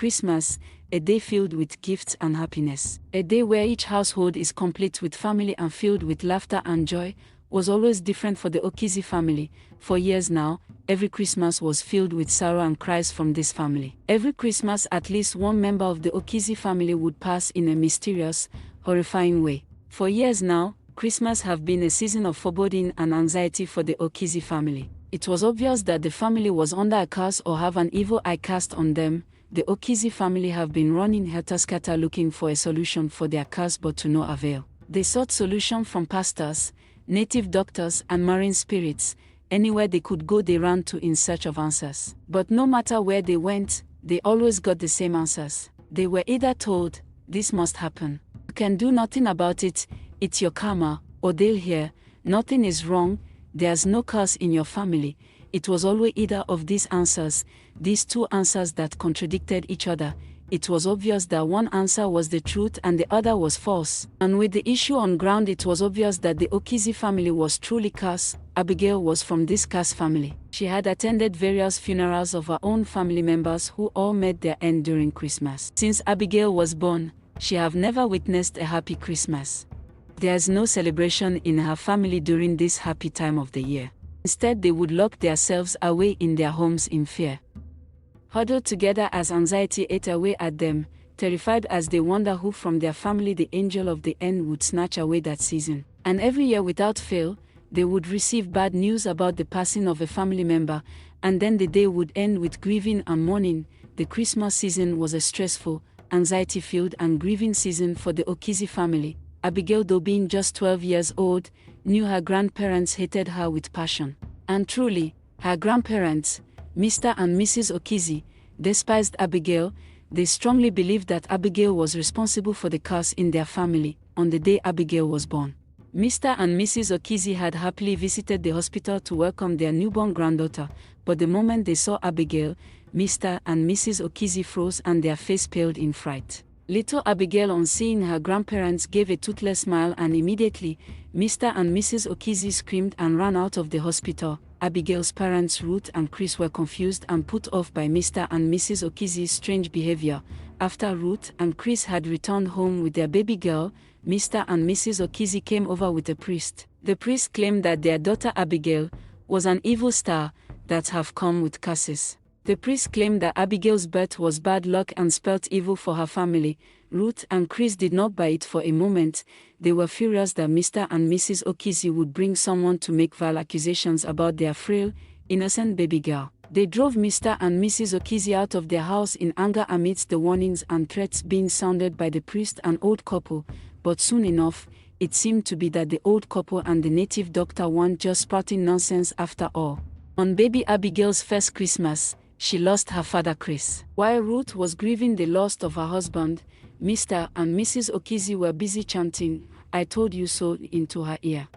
Christmas, a day filled with gifts and happiness, a day where each household is complete with family and filled with laughter and joy, was always different for the Okizi family. For years now, every Christmas was filled with sorrow and cries from this family. Every Christmas at least one member of the Okizi family would pass in a mysterious, horrifying way. For years now, Christmas have been a season of foreboding and anxiety for the Okizi family. It was obvious that the family was under a curse or have an evil eye cast on them. The Okizi family have been running helter-skelter looking for a solution for their curse, but to no avail. They sought solution from pastors, native doctors and marine spirits. Anywhere they could go they ran to in search of answers. But no matter where they went, they always got the same answers. They were either told, "This must happen. You can do nothing about it, it's your karma," or they'll hear, "Nothing is wrong, there's no curse in your family." It was always either of these answers, these two answers that contradicted each other. It was obvious that one answer was the truth and the other was false. And with the issue on ground, it was obvious that the Okizi family was truly cursed. Abigail was from this cursed family. She had attended various funerals of her own family members who all met their end during Christmas. Since Abigail was born, she have never witnessed a happy Christmas. There is no celebration in her family during this happy time of the year. Instead, they would lock themselves away in their homes in fear, huddled together as anxiety ate away at them, terrified as they wonder who from their family the angel of the end would snatch away that season. And every year without fail, they would receive bad news about the passing of a family member, and then the day would end with grieving and mourning. The Christmas season was a stressful, anxiety-filled and grieving season for the Okizi family. Abigail, though being just 12 years old, knew her grandparents hated her with passion. And truly, her grandparents, Mr. and Mrs. Okizi, despised Abigail. They strongly believed that Abigail was responsible for the curse in their family on the day Abigail was born. Mr. and Mrs. Okizi had happily visited the hospital to welcome their newborn granddaughter, but the moment they saw Abigail, Mr. and Mrs. Okizi froze and their face paled in fright. Little Abigail, on seeing her grandparents, gave a toothless smile, and immediately, Mr. and Mrs. Okizi screamed and ran out of the hospital. Abigail's parents, Ruth and Chris, were confused and put off by Mr. and Mrs. Okizi's strange behavior. After Ruth and Chris had returned home with their baby girl, Mr. and Mrs. Okizi came over with a priest. The priest claimed that their daughter Abigail was an evil star that have come with curses. The priest claimed that Abigail's birth was bad luck and spelt evil for her family. Ruth and Chris did not buy it for a moment. They were furious that Mr. and Mrs. Okizi would bring someone to make vile accusations about their frail, innocent baby girl. They drove Mr. and Mrs. Okizi out of their house in anger amidst the warnings and threats being sounded by the priest and old couple, but soon enough, it seemed to be that the old couple and the native doctor weren't just spouting nonsense after all. On baby Abigail's first Christmas, she lost her father Chris. While Ruth was grieving the loss of her husband, Mr. and Mrs. Okizi were busy chanting, "I told you so," into her ear,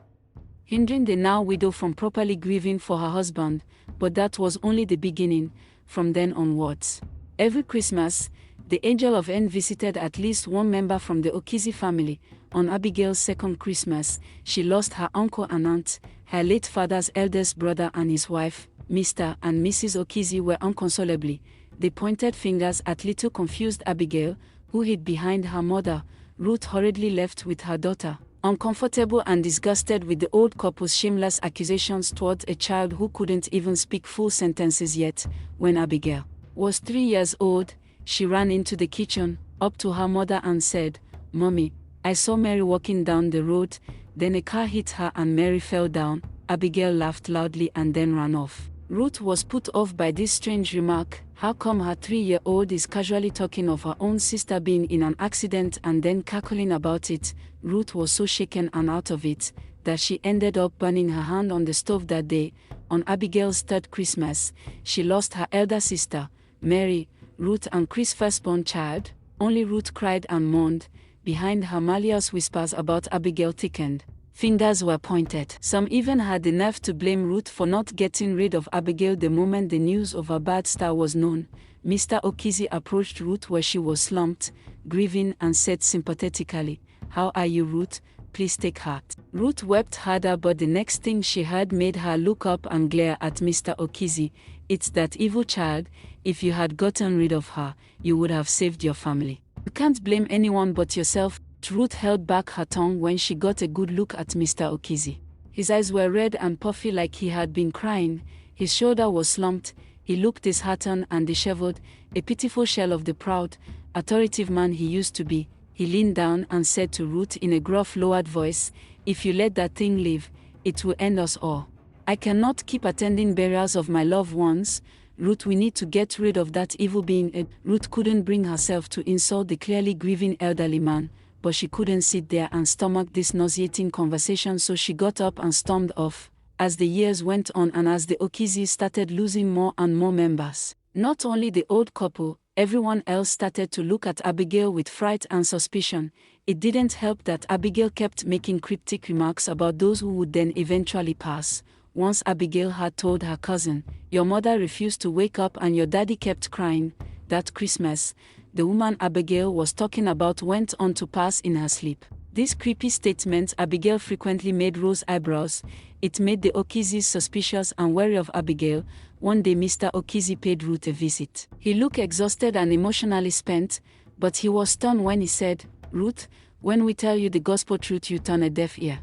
hindering the now widow from properly grieving for her husband. But that was only the beginning. From then onwards, every Christmas, the angel of end visited at least one member from the Okizi family. On Abigail's second Christmas, she lost her uncle and aunt, her late father's eldest brother and his wife. Mr. and Mrs. Okizi were inconsolably. They pointed fingers at little confused Abigail, who hid behind her mother. Ruth hurriedly left with her daughter, uncomfortable and disgusted with the old couple's shameless accusations towards a child who couldn't even speak full sentences yet. When Abigail was 3 years old, she ran into the kitchen, up to her mother and said, "Mommy, I saw Mary walking down the road, then a car hit her and Mary fell down." Abigail laughed loudly and then ran off. Ruth was put off by this strange remark. How come her 3-year-old is casually talking of her own sister being in an accident and then cackling about it? Ruth was so shaken and out of it, that she ended up burning her hand on the stove that day. On Abigail's third Christmas, she lost her elder sister, Mary, Ruth and Chris' firstborn child. Only Ruth cried and mourned. Behind her, malicious whispers about Abigail thickened. Fingers were pointed. Some even had the nerve to blame Ruth for not getting rid of Abigail the moment the news of her bad star was known. Mr. Okizi approached Ruth where she was slumped, grieving, and said sympathetically, "How are you, Ruth? Please take heart." Ruth wept harder, but the next thing she heard made her look up and glare at Mr. Okizi. It's that evil child. If you had gotten rid of her, you would have saved your family. You can't blame anyone but yourself." Ruth held back her tongue when she got a good look at Mr. Okizi. His eyes were red and puffy like he had been crying, his shoulder was slumped, he looked disheartened and disheveled, a pitiful shell of the proud, authoritative man he used to be. He leaned down and said to Ruth in a gruff, lowered voice, "If you let that thing live, it will end us all. I cannot keep attending burials of my loved ones. Ruth, we need to get rid of that evil being." Ruth couldn't bring herself to insult the clearly grieving elderly man, but she couldn't sit there and stomach this nauseating conversation, so she got up and stormed off. As the years went on and as the Okizis started losing more and more members, not only the old couple, everyone else started to look at Abigail with fright and suspicion. It didn't help that Abigail kept making cryptic remarks about those who would then eventually pass. Once Abigail had told her cousin, "Your mother refused to wake up and your daddy kept crying." That Christmas, the woman Abigail was talking about went on to pass in her sleep. This creepy statement Abigail frequently made rose eyebrows. It made the Okizis suspicious and wary of Abigail. One day Mr. Okizi paid Ruth a visit. He looked exhausted and emotionally spent, but he was stunned when he said, "Ruth, when we tell you the gospel truth you turn a deaf ear.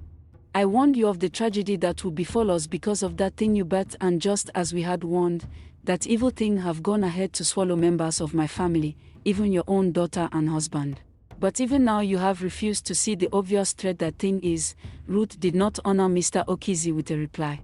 I warned you of the tragedy that will befall us because of that thing you birthed, and just as we had warned, that evil thing have gone ahead to swallow members of my family, even your own daughter and husband. But even now you have refused to see the obvious threat that thing is." Ruth did not honor Mr. Okizi with a reply.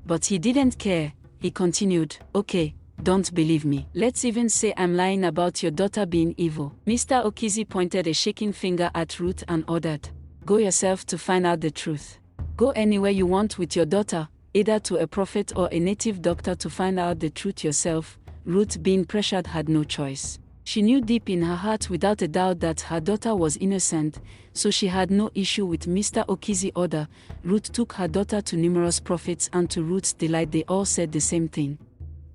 But he didn't care. He continued, "Okay, don't believe me. Let's even say I'm lying about your daughter being evil." Mr. Okizi pointed a shaking finger at Ruth and ordered, "Go yourself to find out the truth. Go anywhere you want with your daughter, either to a prophet or a native doctor to find out the truth yourself." Ruth, being pressured, had no choice. She knew deep in her heart without a doubt that her daughter was innocent, so she had no issue with Mr. Okizi's order. Ruth took her daughter to numerous prophets, and to Ruth's delight they all said the same thing.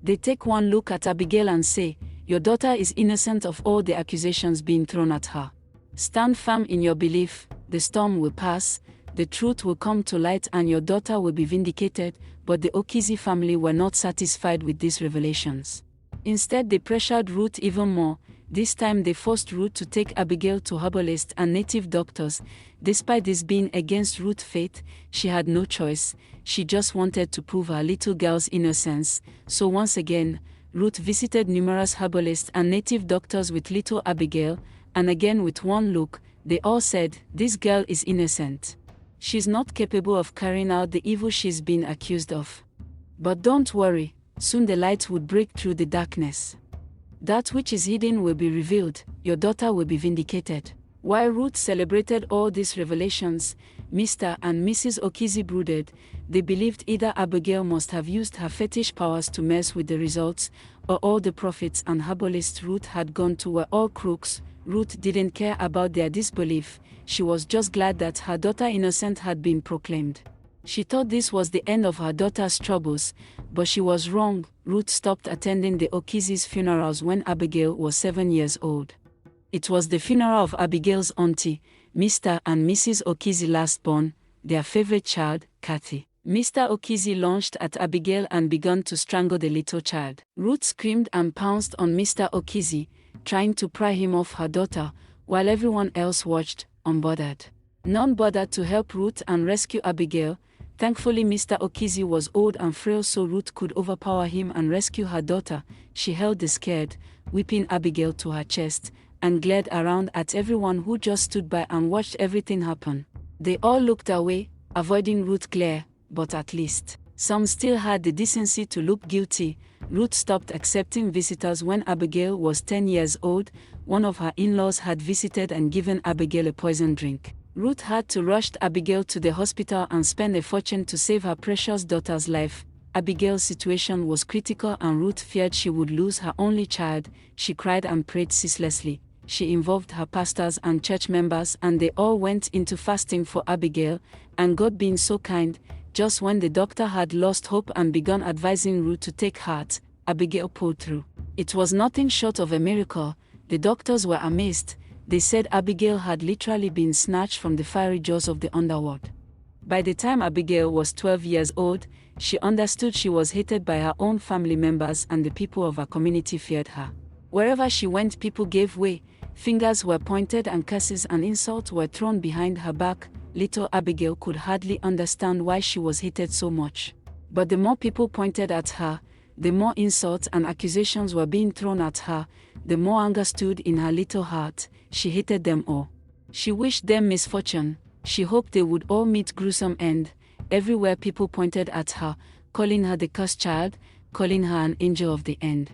They take one look at Abigail and say, "Your daughter is innocent of all the accusations being thrown at her. Stand firm in your belief, the storm will pass, the truth will come to light and your daughter will be vindicated." But the Okizi family were not satisfied with these revelations. Instead, they pressured Ruth even more. This time they forced Ruth to take Abigail to herbalists and native doctors. Despite this being against Ruth's faith, she had no choice. She just wanted to prove her little girl's innocence. So once again, Ruth visited numerous herbalists and native doctors with little Abigail, and again with one look, they all said, "This girl is innocent. She's not capable of carrying out the evil she's been accused of. But don't worry, soon the light would break through the darkness. That which is hidden will be revealed, your daughter will be vindicated." While Ruth celebrated all these revelations, Mr. and Mrs. Okizi brooded. They believed either Abigail must have used her fetish powers to mess with the results, or all the prophets and herbalists Ruth had gone to were all crooks. Ruth didn't care about their disbelief. She was just glad that her daughter innocent had been proclaimed. She thought this was the end of her daughter's troubles, but she was wrong. Ruth stopped attending the Okizi's funerals when Abigail was 7 years old. It was the funeral of Abigail's auntie, Mr. and Mrs. Okizi last-born, their favorite child, Kathy. Mr. Okizi lunged at Abigail and began to strangle the little child. Ruth screamed and pounced on Mr. Okizi, trying to pry him off her daughter, while everyone else watched, unbothered. None bothered to help Ruth and rescue Abigail. Thankfully, Mr. Okizi was old and frail, so Ruth could overpower him and rescue her daughter. She held the scared, weeping Abigail to her chest, and glared around at everyone who just stood by and watched everything happen. They all looked away, avoiding Ruth's glare, but at least some still had the decency to look guilty. Ruth stopped accepting visitors when Abigail was 10 years old. One of her in-laws had visited and given Abigail a poison drink. Ruth had to rush Abigail to the hospital and spend a fortune to save her precious daughter's life. Abigail's situation was critical and Ruth feared she would lose her only child. She cried and prayed ceaselessly. She involved her pastors and church members, and they all went into fasting for Abigail, and God being so kind, just when the doctor had lost hope and begun advising Ruth to take heart, Abigail pulled through. It was nothing short of a miracle. The doctors were amazed. They said Abigail had literally been snatched from the fiery jaws of the underworld. By the time Abigail was 12 years old, she understood she was hated by her own family members and the people of her community feared her. Wherever she went, people gave way, fingers were pointed and curses and insults were thrown behind her back. Little Abigail could hardly understand why she was hated so much. But the more people pointed at her, the more insults and accusations were being thrown at her, the more anger stood in her little heart. She hated them all. She wished them misfortune. She hoped they would all meet gruesome end. Everywhere people pointed at her, calling her the cursed child, calling her an angel of the end.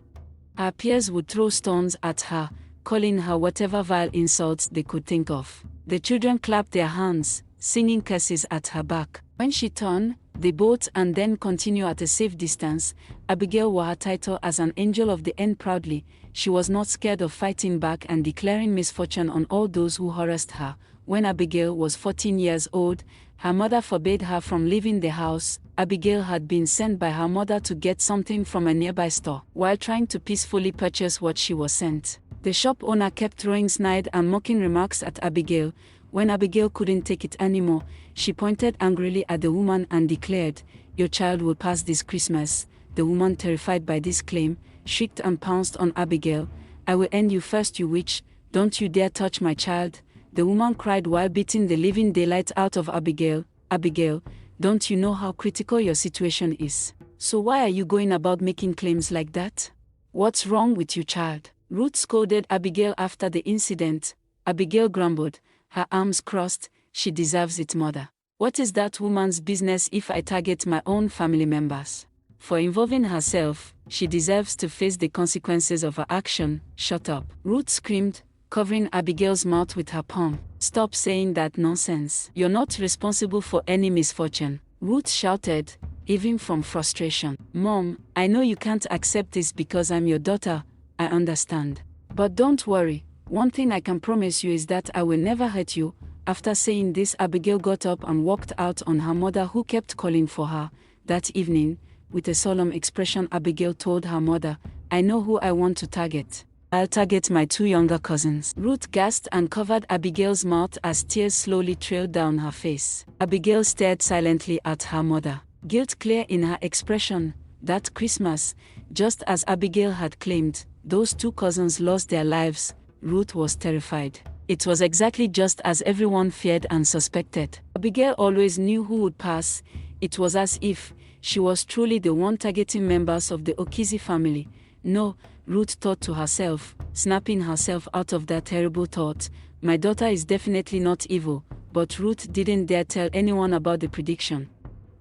Her peers would throw stones at her, calling her whatever vile insults they could think of. The children clapped their hands, singing curses at her back. When she turned, they bowed and then continued at a safe distance. Abigail wore her title as an angel of the end proudly. She was not scared of fighting back and declaring misfortune on all those who harassed her. When Abigail was 14 years old, her mother forbade her from leaving the house. Abigail had been sent by her mother to get something from a nearby store. While trying to peacefully purchase what she was sent, the shop owner kept throwing snide and mocking remarks at Abigail. When Abigail couldn't take it anymore, she pointed angrily at the woman and declared, "Your child will pass this Christmas." The woman, terrified by this claim, shrieked and pounced on Abigail. "I will end you first, you witch. Don't you dare touch my child." The woman cried while beating the living daylight out of Abigail. "Abigail, don't you know how critical your situation is? So why are you going about making claims like that? What's wrong with you, child?" Ruth scolded Abigail after the incident. Abigail grumbled, her arms crossed. "She deserves it, mother. What is that woman's business if I target my own family members? For involving herself, she deserves to face the consequences of her action." "Shut up," Ruth screamed, covering Abigail's mouth with her palm. "Stop saying that nonsense. You're not responsible for any misfortune," Ruth shouted, even from frustration. "Mom, I know you can't accept this because I'm your daughter, I understand. But don't worry, one thing I can promise you is that I will never hurt you." After saying this, Abigail got up and walked out on her mother, who kept calling for her. That evening, with a solemn expression, Abigail told her mother, "I know who I want to target. I'll target my 2 younger cousins." Ruth gasped and covered Abigail's mouth as tears slowly trailed down her face. Abigail stared silently at her mother, guilt clear in her expression. That Christmas, just as Abigail had claimed, those 2 cousins lost their lives. Ruth was terrified. It was exactly just as everyone feared and suspected. Abigail always knew who would pass. It was as if she was truly the one targeting members of the Okizi family. "No," Ruth thought to herself, snapping herself out of that terrible thought. "My daughter is definitely not evil." But Ruth didn't dare tell anyone about the prediction,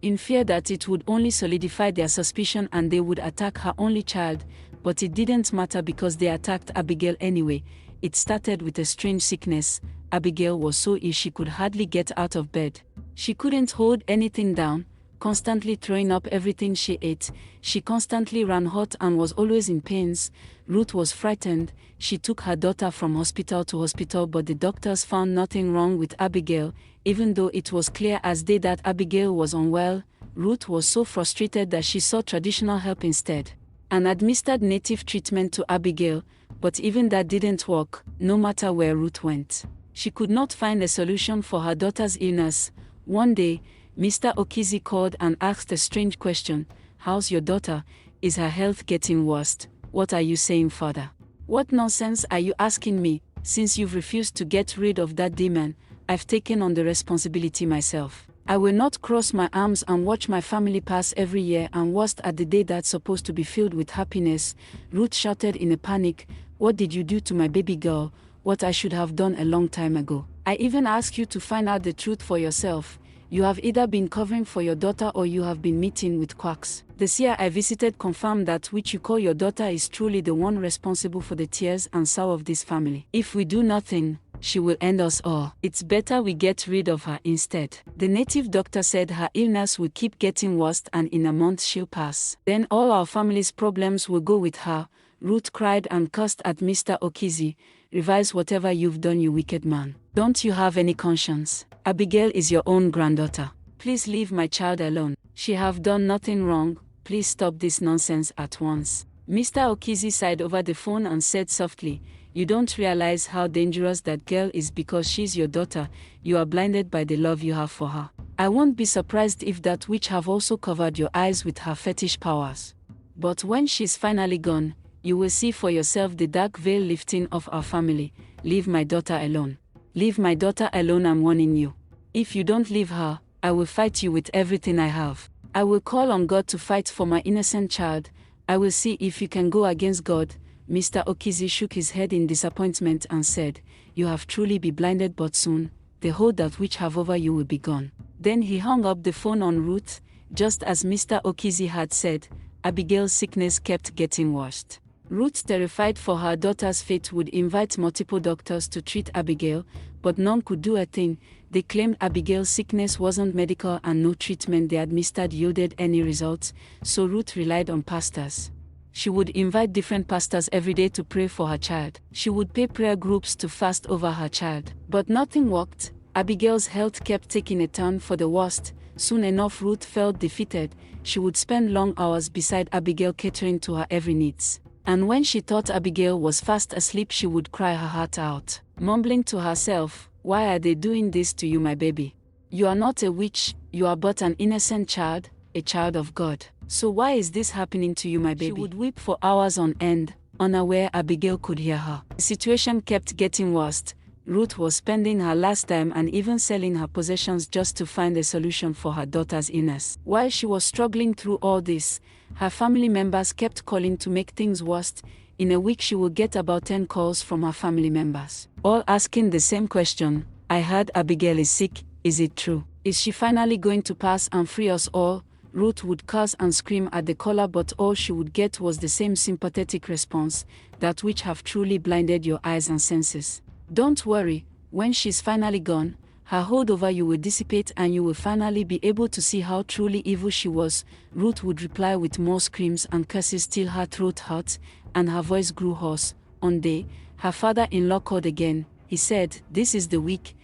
in fear that it would only solidify their suspicion and they would attack her only child. But it didn't matter because they attacked Abigail anyway. It started with a strange sickness. Abigail was so ill she could hardly get out of bed. She couldn't hold anything down, constantly throwing up everything she ate. She constantly ran hot and was always in pains. Ruth was frightened. She took her daughter from hospital to hospital, but the doctors found nothing wrong with Abigail, even though it was clear as day that Abigail was unwell. Ruth was so frustrated that she sought traditional help instead and administered native treatment to Abigail, but even that didn't work. No matter where Ruth went, she could not find a solution for her daughter's illness. One day, Mr. Okizi called and asked a strange question. "How's your daughter? Is her health getting worse?" "What are you saying, father? What nonsense are you asking me? Since you've refused to get rid of that demon, I've taken on the responsibility myself. I will not cross my arms and watch my family pass every year and worst at the day that's supposed to be filled with happiness." Ruth shouted in a panic, "What did you do to my baby girl? What I should have done a long time ago. I even asked you to find out the truth for yourself. You have either been covering for your daughter or you have been meeting with quacks. The seer I visited confirmed that which you call your daughter is truly the one responsible for the tears and sorrow of this family. If we do nothing, she will end us all. It's better we get rid of her instead." The native doctor said her illness will keep getting worse and in a month she'll pass. "Then all our family's problems will go with her." Ruth cried and cursed at Mr. Okizi. "Revise whatever you've done, you wicked man. Don't you have any conscience? Abigail is your own granddaughter. Please leave my child alone. She have done nothing wrong. Please stop this nonsense at once." Mr. Okizi sighed over the phone and said softly, "You don't realize how dangerous that girl is because she's your daughter. You are blinded by the love you have for her. I won't be surprised if that witch have also covered your eyes with her fetish powers. But when she's finally gone, you will see for yourself the dark veil lifting off our family. Leave my daughter alone. Leave my daughter alone, I'm warning you. If you don't leave her, I will fight you with everything I have. I will call on God to fight for my innocent child. I will see if you can go against God. Mr. Okizi shook his head in disappointment and said, You have truly been blinded, but soon, the hold that witch have over you will be gone. Then he hung up the phone on Ruth. Just as Mr. Okizi had said, Abigail's sickness kept getting worse. Ruth, terrified for her daughter's fate, would invite multiple doctors to treat Abigail, but none could do a thing. They claimed Abigail's sickness wasn't medical and no treatment they administered yielded any results, so Ruth relied on pastors. She would invite different pastors every day to pray for her child. She would pay prayer groups to fast over her child. But nothing worked. Abigail's health kept taking a turn for the worst. Soon enough, Ruth felt defeated. She would spend long hours beside Abigail, catering to her every needs. And when she thought Abigail was fast asleep, she would cry her heart out, mumbling to herself, Why are they doing this to you, my baby? You are not a witch, you are but an innocent child, a child of God. So why is this happening to you, my baby? She would weep for hours on end, unaware Abigail could hear her. The situation kept getting worse. Ruth was spending her last dime and even selling her possessions just to find a solution for her daughter's illness. While she was struggling through all this, her family members kept calling to make things worse. In a week she would get about 10 calls from her family members, all asking the same question, I heard Abigail is sick, is it true? Is she finally going to pass and free us all? Ruth would curse and scream at the caller, but all she would get was the same sympathetic response, that witch have truly blinded your eyes and senses. Don't worry, when she's finally gone, her hold over you will dissipate and you will finally be able to see how truly evil she was. Ruth would reply with more screams and curses till her throat hurt and her voice grew hoarse. One day, her father-in-law called again. He said, This is the week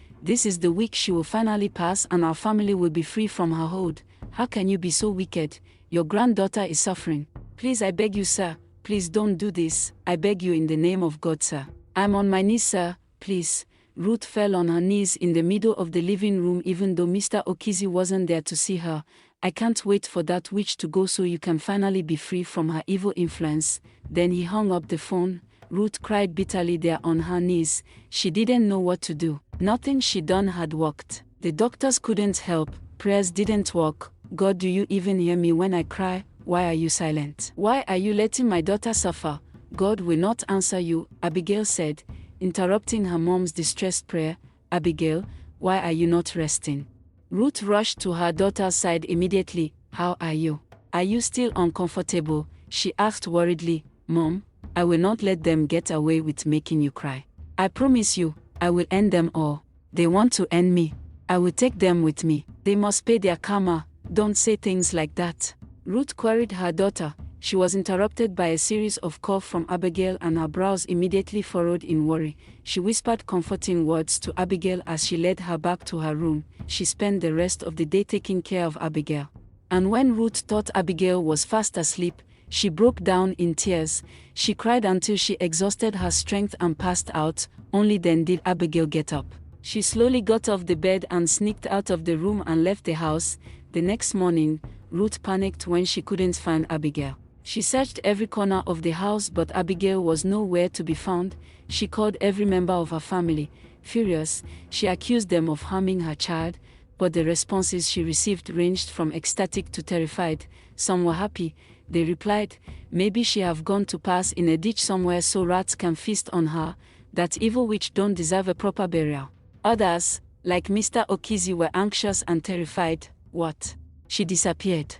she will finally pass and our family will be free from her hold. How can you be so wicked? Your granddaughter is suffering. Please, I beg you, sir, please don't do this. I beg you in the name of God, sir. I'm on my knees, sir, please. Ruth fell on her knees in the middle of the living room even though Mr. Okizi wasn't there to see her. I can't wait for that witch to go so you can finally be free from her evil influence. Then he hung up the phone. Ruth cried bitterly there on her knees. She didn't know what to do. Nothing she done had worked. The doctors couldn't help. Prayers didn't work. God, do you even hear me when I cry? Why are you silent? Why are you letting my daughter suffer? God will not answer you, Abigail said, interrupting her mom's distressed prayer. Abigail, why are you not resting? Ruth rushed to her daughter's side immediately. How are you? Are you still uncomfortable? She asked worriedly. Mom, I will not let them get away with making you cry. I promise you, I will end them all. They want to end me. I will take them with me. They must pay their karma. Don't say things like that. Ruth queried her daughter. She was interrupted by a series of calls from Abigail and her brows immediately furrowed in worry. She whispered comforting words to Abigail as she led her back to her room. She spent the rest of the day taking care of Abigail. And when Ruth thought Abigail was fast asleep, she broke down in tears. She cried until she exhausted her strength and passed out. Only then did Abigail get up. She slowly got off the bed and sneaked out of the room and left the house. The next morning, Ruth panicked when she couldn't find Abigail. She searched every corner of the house, but Abigail was nowhere to be found. She called every member of her family. Furious, she accused them of harming her child, but the responses she received ranged from ecstatic to terrified. Some were happy. They replied, maybe she have gone to pass in a ditch somewhere so rats can feast on her. That evil witch don't deserve a proper burial. Others, like Mr. Okizi, were anxious and terrified. What? She disappeared.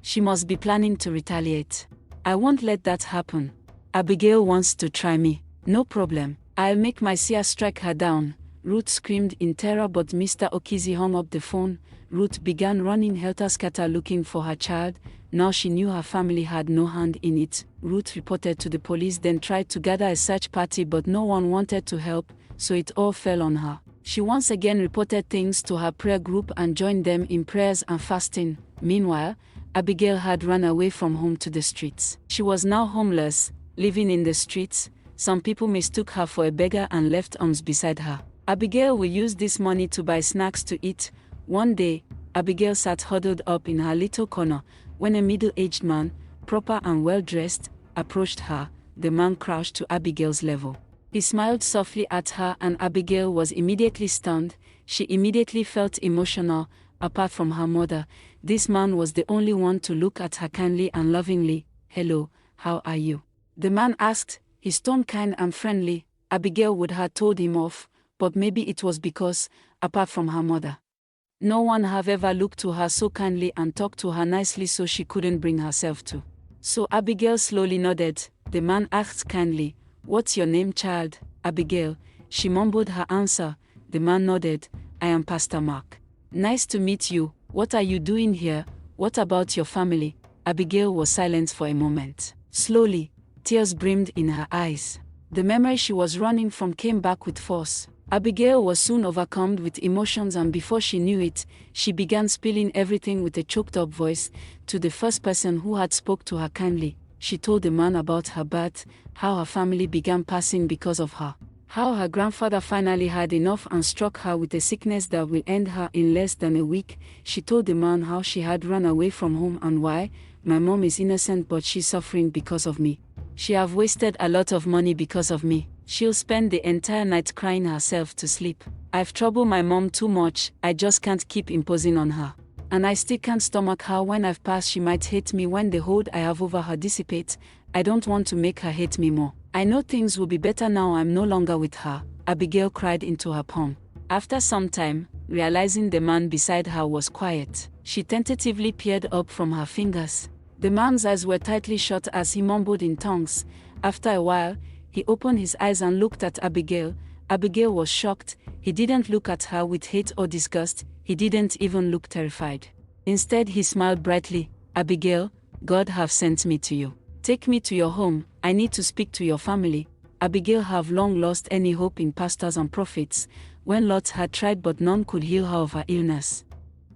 She must be planning to retaliate. I won't let that happen. Abigail wants to try me. No problem. I'll make my seer strike her down. Ruth screamed in terror, but Mr. Okizi hung up the phone. Ruth began running helter-skelter looking for her child. Now she knew her family had no hand in it. Ruth reported to the police, then tried to gather a search party, but no one wanted to help, so it all fell on her. She once again reported things to her prayer group and joined them in prayers and fasting. Meanwhile, Abigail had run away from home to the streets. She was now homeless, living in the streets. Some people mistook her for a beggar and left alms beside her. Abigail will use this money to buy snacks to eat. One day, Abigail sat huddled up in her little corner, when a middle-aged man, proper and well-dressed, approached her. The man crouched to Abigail's level. He smiled softly at her and Abigail was immediately stunned. She immediately felt emotional. Apart from her mother, this man was the only one to look at her kindly and lovingly. "Hello, how are you?" the man asked, his tone kind and friendly. Abigail would have told him off, but maybe it was because, apart from her mother, no one have ever looked to her so kindly and talked to her nicely, so she couldn't bring herself to. So Abigail slowly nodded. The man asked kindly, "What's your name, child?" "Abigail." She mumbled her answer. The man nodded. "I am Pastor Mark." "Nice to meet you. What are you doing here? What about your family?" Abigail was silent for a moment. Slowly, tears brimmed in her eyes. The memory she was running from came back with force. Abigail was soon overcome with emotions, and before she knew it, she began spilling everything with a choked-up voice. To the first person who had spoke to her kindly, she told the man about her birth, how her family began passing because of her, how her grandfather finally had enough and struck her with a sickness that will end her in less than a week. She told the man how she had run away from home and why. "My mom is innocent but she's suffering because of me. She have wasted a lot of money because of me. She'll spend the entire night crying herself to sleep. I've troubled my mom too much, I just can't keep imposing on her. And I still can't stomach her. When I've passed she might hate me when the hold I have over her dissipates. I don't want to make her hate me more. I know things will be better now I'm no longer with her." Abigail cried into her palm. After some time, realizing the man beside her was quiet, she tentatively peered up from her fingers. The man's eyes were tightly shut as he mumbled in tongues. After a while, he opened his eyes and looked at Abigail. Abigail was shocked. He didn't look at her with hate or disgust. He didn't even look terrified. Instead, he smiled brightly. "Abigail, God have sent me to you. Take me to your home. I need to speak to your family." Abigail have long lost any hope in pastors and prophets. When lots had tried but none could heal her of her illness.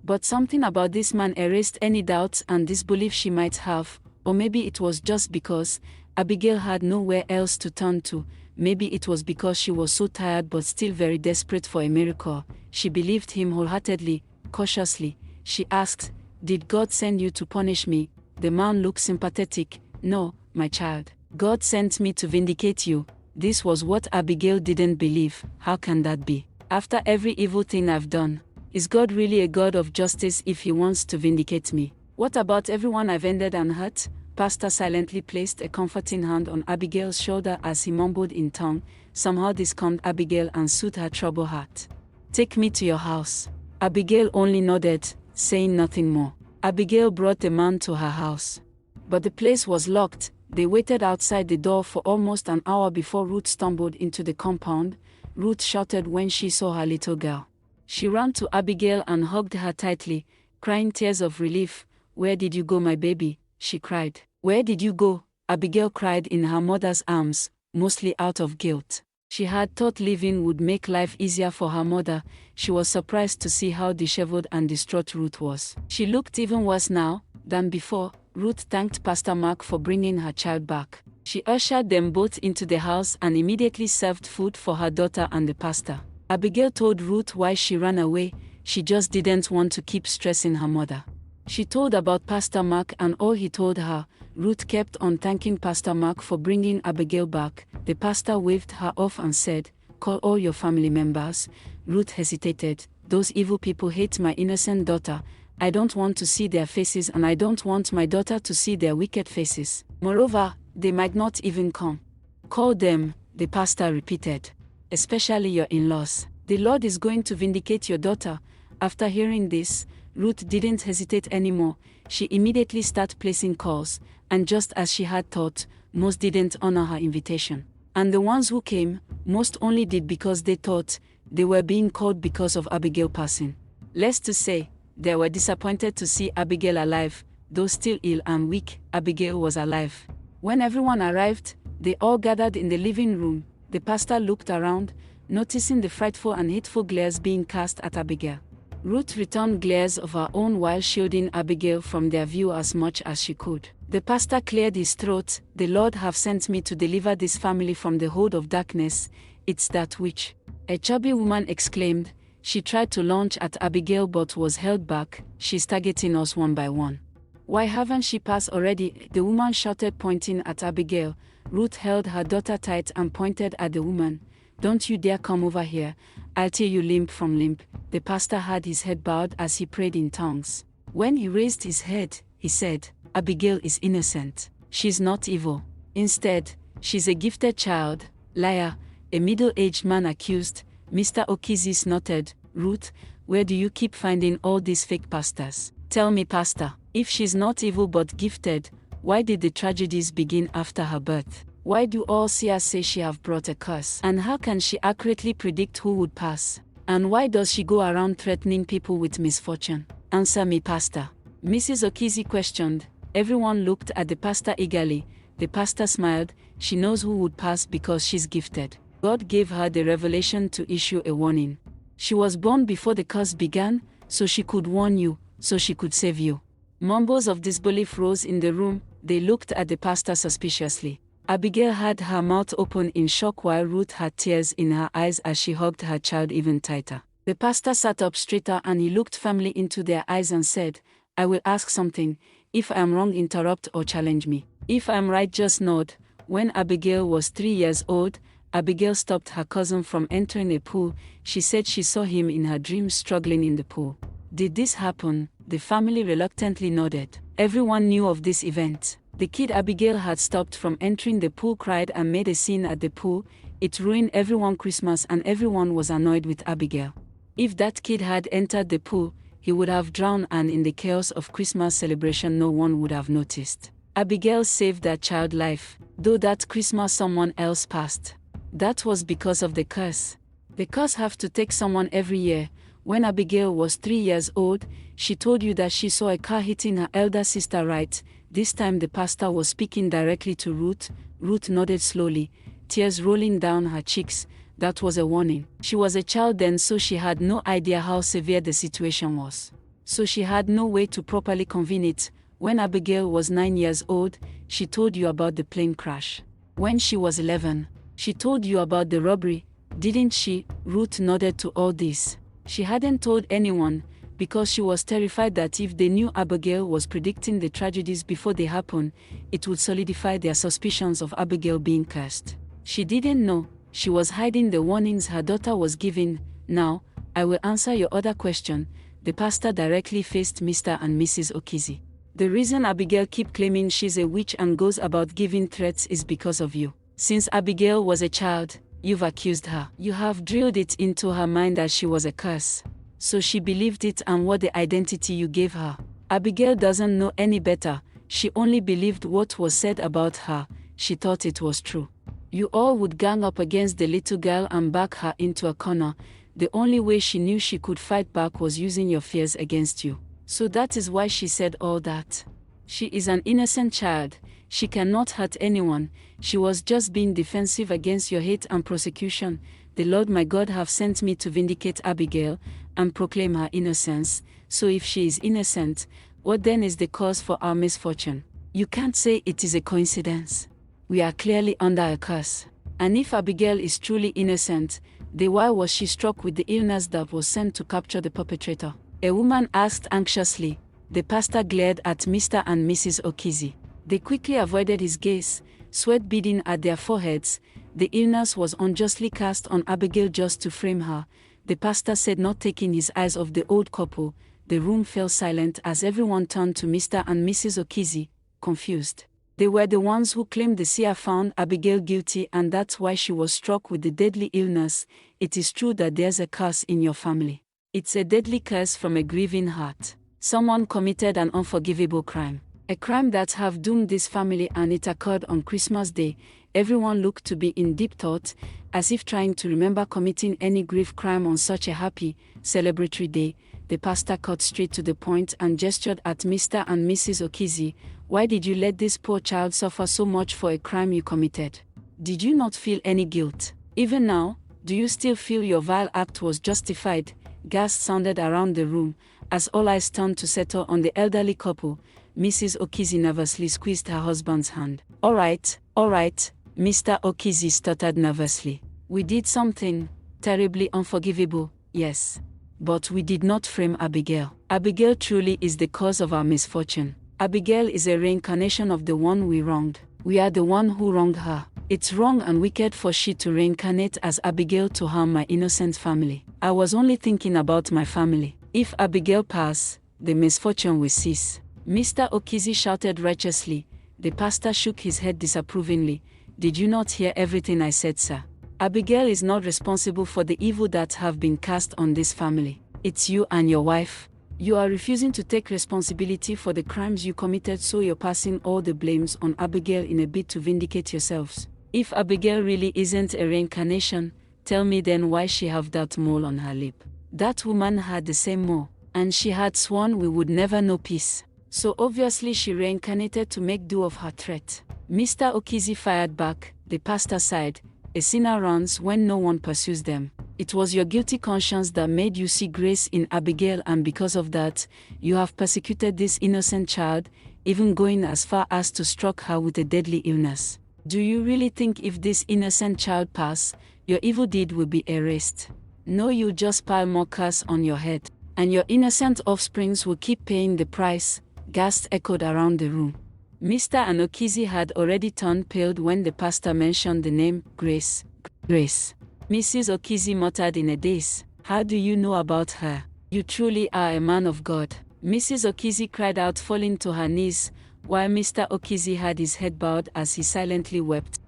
But something about this man erased any doubts and disbelief she might have, or maybe it was just because Abigail had nowhere else to turn to. Maybe it was because she was so tired but still very desperate for a miracle. She believed him wholeheartedly. Cautiously, she asked, "Did God send you to punish me?" The man looked sympathetic. "No, my child. God sent me to vindicate you." This was what Abigail didn't believe. How can that be? After every evil thing I've done, is God really a God of justice if he wants to vindicate me? What about everyone I've ended and hurt? Pastor silently placed a comforting hand on Abigail's shoulder as he mumbled in tongue. Somehow this calmed Abigail and soothed her troubled heart. "Take me to your house." Abigail only nodded, saying nothing more. Abigail brought the man to her house. But the place was locked. They waited outside the door for almost an hour before Ruth stumbled into the compound. Ruth shouted when she saw her little girl. She ran to Abigail and hugged her tightly, crying tears of relief. "Where did you go, my baby?" she cried. "Where did you go?" Abigail cried in her mother's arms, mostly out of guilt. She had thought living would make life easier for her mother. She was surprised to see how disheveled and distraught Ruth was. She looked even worse now than before. Ruth thanked Pastor Mark for bringing her child back. She ushered them both into the house and immediately served food for her daughter and the pastor. Abigail told Ruth why she ran away. She just didn't want to keep stressing her mother. She told about Pastor Mark and all he told her. Ruth kept on thanking Pastor Mark for bringing Abigail back. The pastor waved her off and said, "Call all your family members." Ruth hesitated. "Those evil people hate my innocent daughter. I don't want to see their faces and I don't want my daughter to see their wicked faces. Moreover, they might not even come." "Call them," the pastor repeated. "Especially your in-laws. The Lord is going to vindicate your daughter." After hearing this, Ruth didn't hesitate anymore. She immediately started placing calls, and just as she had thought, most didn't honor her invitation. And the ones who came, most only did because they thought they were being called because of Abigail passing. Less to say, they were disappointed to see Abigail alive. Though still ill and weak, Abigail was alive. When everyone arrived, they all gathered in the living room. The pastor looked around, noticing the frightful and hateful glares being cast at Abigail. Ruth returned glares of her own while shielding Abigail from their view as much as she could. The pastor cleared his throat. "The Lord have sent me to deliver this family from the hold of darkness. It's that witch," a chubby woman exclaimed. She tried to launch at Abigail but was held back. She's targeting us one by one. Why haven't she passed already? The woman shouted, pointing at Abigail. Ruth held her daughter tight and pointed at the woman. Don't you dare come over here. I'll tear you limb from limb. The pastor had his head bowed as he prayed in tongues. When he raised his head, he said, Abigail is innocent. She's not evil. Instead, she's a gifted child. Liar, a middle-aged man accused. Mr. Okizi snorted. Ruth, where do you keep finding all these fake pastors? Tell me, pastor, if she's not evil but gifted, why did the tragedies begin after her birth? Why do all seers say she have brought a curse? And how can she accurately predict who would pass? And why does she go around threatening people with misfortune? Answer me, pastor. Mrs. Okizi questioned. Everyone looked at the pastor eagerly. The pastor smiled. She knows who would pass because she's gifted. God gave her the revelation to issue a warning. She was born before the curse began, so she could warn you, so she could save you. Mumbles of disbelief rose in the room. They looked at the pastor suspiciously. Abigail had her mouth open in shock while Ruth had tears in her eyes as she hugged her child even tighter. The pastor sat up straighter and he looked firmly into their eyes and said, I will ask something. If I am wrong, interrupt or challenge me. If I am right, just nod. When Abigail was 3 years old, Abigail stopped her cousin from entering a pool. She said she saw him in her dreams struggling in the pool. Did this happen? The family reluctantly nodded. Everyone knew of this event. The kid Abigail had stopped from entering the pool cried and made a scene at the pool. It ruined everyone's Christmas and everyone was annoyed with Abigail. If that kid had entered the pool, he would have drowned and in the chaos of Christmas celebration no one would have noticed. Abigail saved that child's life, though that Christmas someone else passed. That was because of the curse. The curse have to take someone every year. When Abigail was 3 years old, she told you that she saw a car hitting her elder sister, right? This time the pastor was speaking directly to Ruth. Ruth nodded slowly, tears rolling down her cheeks. That was a warning. She was a child then, so she had no idea how severe the situation was. So she had no way to properly convey it. When Abigail was 9 years old, she told you about the plane crash. When she was 11, she told you about the robbery, didn't she? Ruth nodded to all this. She hadn't told anyone, because she was terrified that if they knew Abigail was predicting the tragedies before they happened, it would solidify their suspicions of Abigail being cursed. She didn't know. She was hiding the warnings her daughter was giving. Now, I will answer your other question. The pastor directly faced Mr. and Mrs. Okizi. The reason Abigail keeps claiming she's a witch and goes about giving threats is because of you. Since Abigail was a child, you've accused her. You have drilled it into her mind that she was a curse. So she believed it and what the identity you gave her. Abigail doesn't know any better. She only believed what was said about her. She thought it was true. You all would gang up against the little girl and back her into a corner. The only way she knew she could fight back was using your fears against you. So that is why she said all that. She is an innocent child. She cannot hurt anyone. She was just being defensive against your hate and persecution. The Lord my God have sent me to vindicate Abigail and proclaim her innocence. So if she is innocent, what then is the cause for our misfortune? You can't say it is a coincidence. We are clearly under a curse. And if Abigail is truly innocent, then why was she struck with the illness that was sent to capture the perpetrator? A woman asked anxiously. The pastor glared at Mr. and Mrs. Okizi. They quickly avoided his gaze, sweat beading at their foreheads. The illness was unjustly cast on Abigail just to frame her. The pastor said, not taking his eyes off the old couple. The room fell silent as everyone turned to Mr. and Mrs. Okizi, confused. They were the ones who claimed the seer found Abigail guilty and that's why she was struck with the deadly illness. It is true that there's a curse in your family. It's a deadly curse from a grieving heart. Someone committed an unforgivable crime. A crime that have doomed this family, and it occurred on Christmas Day. Everyone looked to be in deep thought, as if trying to remember committing any grave crime on such a happy, celebratory day. The pastor cut straight to the point and gestured at Mr. and Mrs. Okizi. Why did you let this poor child suffer so much for a crime you committed? Did you not feel any guilt? Even now, do you still feel your vile act was justified? Gasps sounded around the room, as all eyes turned to settle on the elderly couple. Mrs. Okizi nervously squeezed her husband's hand. All right, Mr. Okizi stuttered nervously. We did something terribly unforgivable, yes. But we did not frame Abigail. Abigail truly is the cause of our misfortune. Abigail is a reincarnation of the one we wronged. We are the one who wronged her. It's wrong and wicked for she to reincarnate as Abigail to harm my innocent family. I was only thinking about my family. If Abigail pass, the misfortune will cease. Mr. Okizi shouted righteously. The pastor shook his head disapprovingly. Did you not hear everything I said, sir? Abigail is not responsible for the evil that have been cast on this family. It's you and your wife. You are refusing to take responsibility for the crimes you committed, so you're passing all the blames on Abigail in a bid to vindicate yourselves. If Abigail really isn't a reincarnation, tell me then why she have that mole on her lip. That woman had the same mole, and she had sworn we would never know peace. So obviously she reincarnated to make do of her threat. Mr. Okizi fired back. The pastor sighed. A sinner runs when no one pursues them. It was your guilty conscience that made you see grace in Abigail, and because of that, you have persecuted this innocent child, even going as far as to struck her with a deadly illness. Do you really think if this innocent child pass, your evil deed will be erased? No, you'll just pile more curse on your head, and your innocent offsprings will keep paying the price. Gasps echoed around the room. Mr. Anokizi had already turned pale when the pastor mentioned the name Grace. Grace. Mrs. Okizi muttered in a daze. How do you know about her? You truly are a man of God. Mrs. Okizi cried out, falling to her knees, while Mr. Okizi had his head bowed as he silently wept.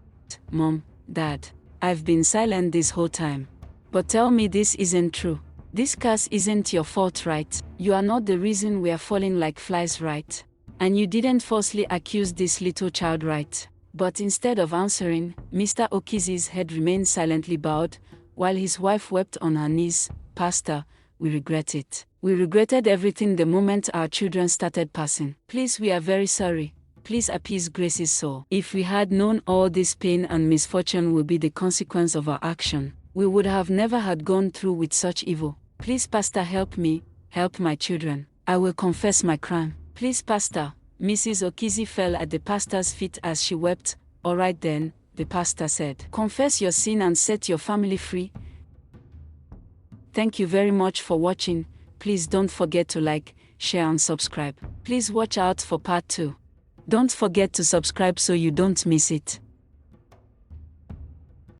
Mom, Dad, I've been silent this whole time. But tell me this isn't true. This curse isn't your fault, right? You are not the reason we are falling like flies, right? And you didn't falsely accuse this little child, right? But instead of answering, Mr. Okizi's head remained silently bowed, while his wife wept on her knees. Pastor, we regret it. We regretted everything the moment our children started passing. Please, we are very sorry. Please appease Grace's soul. If we had known all this pain and misfortune will be the consequence of our action, we would have never had gone through with such evil. Please, Pastor, help me, help my children. I will confess my crime. Please, Pastor. Mrs. Okizi fell at the pastor's feet as she wept. All right then, the pastor said. Confess your sin and set your family free. Thank you very much for watching. Please don't forget to like, share and subscribe. Please watch out for part 2. Don't forget to subscribe so you don't miss it.